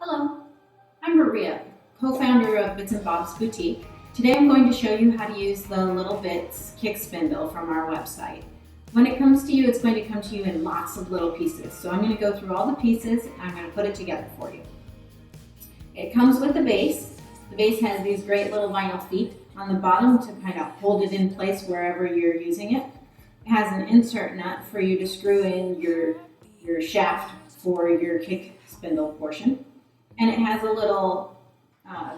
Hello, I'm Maria, co-founder of Bits and Bob's Boutique. Today I'm going to show you how to use the Little Bits kick spindle from our website. When it comes to you, it's going to come to you in lots of little pieces. So I'm going to go through all the pieces and I'm going to put it together for you. It comes with the base. The base has these great little vinyl feet on the bottom to kind of hold it in place wherever you're using it. It has an insert nut for you to screw in your shaft for your kick spindle portion. And it has a little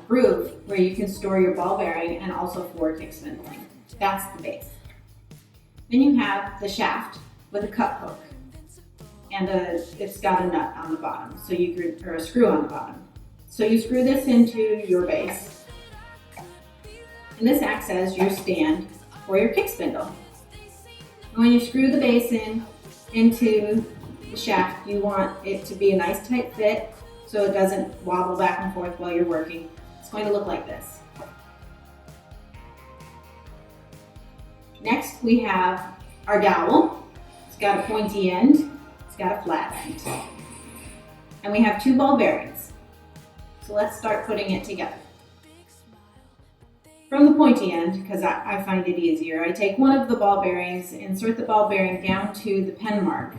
groove where you can store your ball bearing and also for kick spindling. That's the base. Then you have the shaft with a cup hook, and it's got a nut on the bottom, or a screw on the bottom. So you screw this into your base, and this acts as your stand for your kick spindle. And when you screw the base into the shaft, you want it to be a nice tight fit, so it doesn't wobble back and forth while you're working. It's going to look like this. Next, we have our dowel. It's got a pointy end, it's got a flat end. And we have 2 ball bearings. So let's start putting it together. From the pointy end, because I find it easier, I take one of the ball bearings, insert the ball bearing down to the pen mark.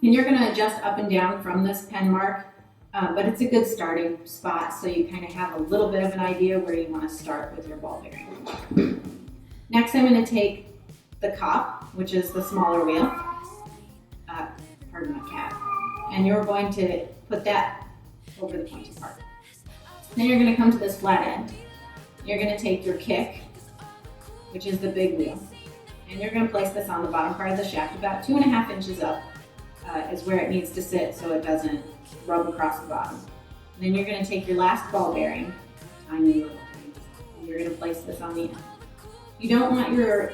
And you're going to adjust up and down from this pen mark. But it's a good starting spot, so you kind of have a little bit of an idea where you want to start with your ball bearing. Next, I'm going to take the cop, which is the smaller wheel, pardon my cat, and you're going to put that over the pointy part. Then you're going to come to this flat end. You're going to take your kick, which is the big wheel, and you're going to place this on the bottom part of the shaft, about 2.5 inches up is where it needs to sit so it doesn't rub across the bottom. And then you're going to take your last ball bearing, tiny little thing, and you're going to place this on the end. You don't want your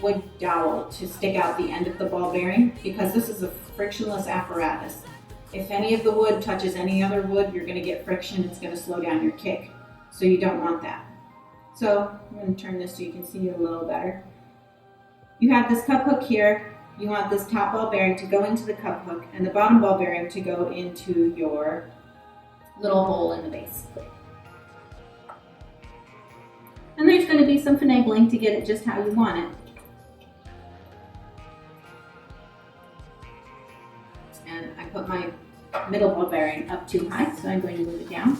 wood dowel to stick out the end of the ball bearing because this is a frictionless apparatus. If any of the wood touches any other wood, you're going to get friction. It's going to slow down your kick. So you don't want that. So I'm going to turn this so you can see it a little better. You have this cup hook here. You want this top ball bearing to go into the cup hook and the bottom ball bearing to go into your little hole in the base. And there's going to be some finagling to get it just how you want it. And I put my middle ball bearing up too high, so I'm going to move it down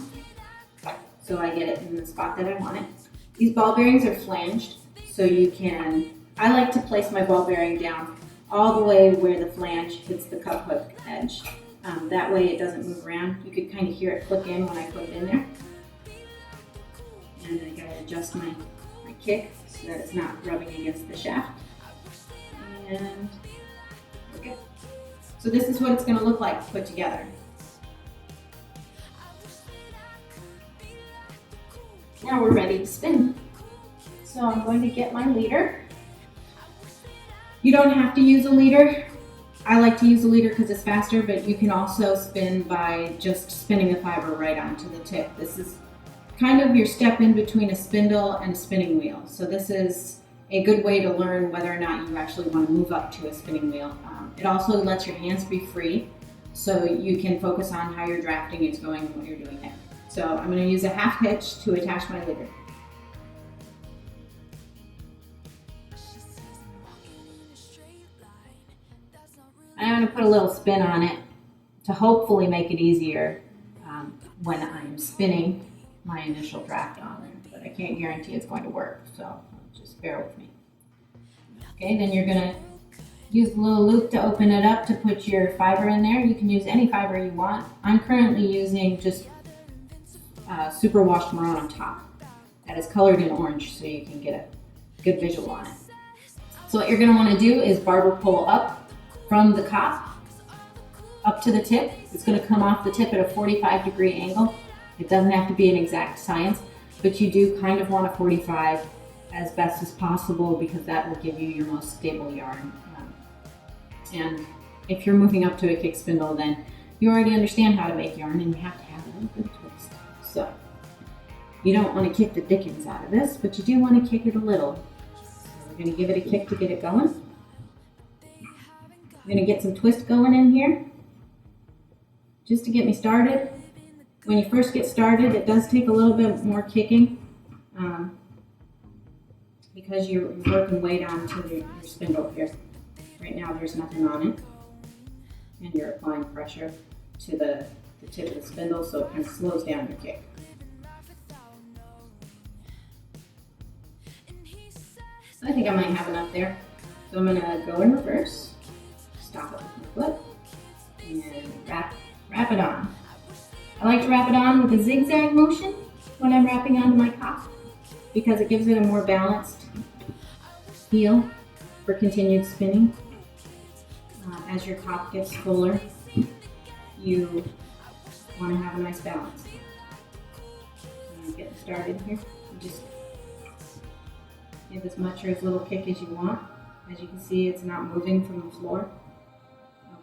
so I get it in the spot that I want it. These ball bearings are flanged, so I like to place my ball bearing down all the way where the flange hits the cup hook edge. That way it doesn't move around. You could kind of hear it click in when I put it in there. And I gotta adjust my kick so that it's not rubbing against the shaft. And okay. So this is what it's gonna look like put together. Now we're ready to spin. So I'm going to get my leader. You don't have to use a leader. I like to use a leader because it's faster, but you can also spin by just spinning the fiber right onto the tip. This is kind of your step in between a spindle and a spinning wheel. So this is a good way to learn whether or not you actually want to move up to a spinning wheel. It also lets your hands be free, so you can focus on how your drafting is going and what you're doing there. So I'm going to use a half hitch to attach my leader. I'm going to put a little spin on it to hopefully make it easier when I'm spinning my initial draft on there. But I can't guarantee it's going to work, so just bear with me. Okay, then you're going to use the little loop to open it up to put your fiber in there. You can use any fiber you want. I'm currently using just superwash maroon on top. That is colored in orange so you can get a good visual on it. So what you're going to want to do is barber pull up from the cop up to the tip. It's going to come off the tip at a 45-degree angle. It doesn't have to be an exact science, but you do kind of want a 45 as best as possible because that will give you your most stable yarn. And if you're moving up to a kick spindle, then you already understand how to make yarn and you have to have a little bit of twist. So you don't want to kick the dickens out of this, but you do want to kick it a little. So we're going to give it a kick to get it going. I'm going to get some twist going in here just to get me started. When you first get started, it does take a little bit more kicking because you're working weight onto your spindle here. Right now there's nothing on it, and you're applying pressure to the tip of the spindle, so it kind of slows down your kick. So I think I might have enough there. So I'm gonna go in reverse, stop it with my foot, and wrap it on. I like to wrap it on with a zigzag motion when I'm wrapping onto my cop because it gives it a more balanced feel for continued spinning. As your cop gets fuller, you want to have a nice balance. I'm getting started here. You just give as much or as little kick as you want. As you can see, it's not moving from the floor.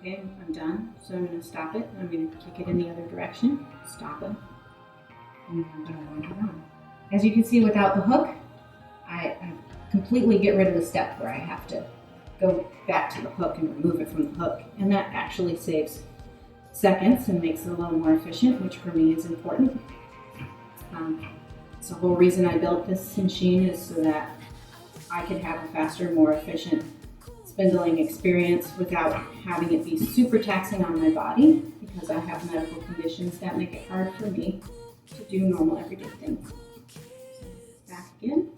Okay, I'm done. So I'm going to stop it. I'm going to kick it in the other direction. Stop it. And I'm going to wind it around. As you can see, without the hook, I completely get rid of the step where I have to go back to the hook and remove it from the hook. And that actually saves seconds and makes it a little more efficient, which for me is important. So the whole reason I built this machine is so that I could have a faster, more efficient spindling experience without having it be super taxing on my body, because I have medical conditions that make it hard for me to do normal everyday things. So back again.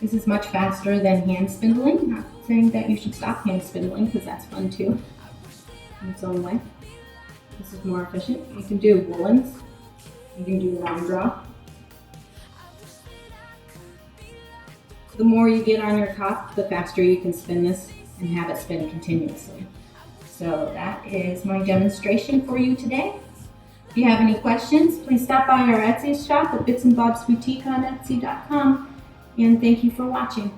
This is much faster than hand spindling. Not saying that you should stop hand spindling, because that's fun too in its own way. This is more efficient. You can do woolens. You can do long draw. The more you get on your cop, the faster you can spin this and have it spin continuously. So that is my demonstration for you today. If you have any questions, please stop by our Etsy shop at Bits and Bobs Boutique on Etsy.com. And thank you for watching.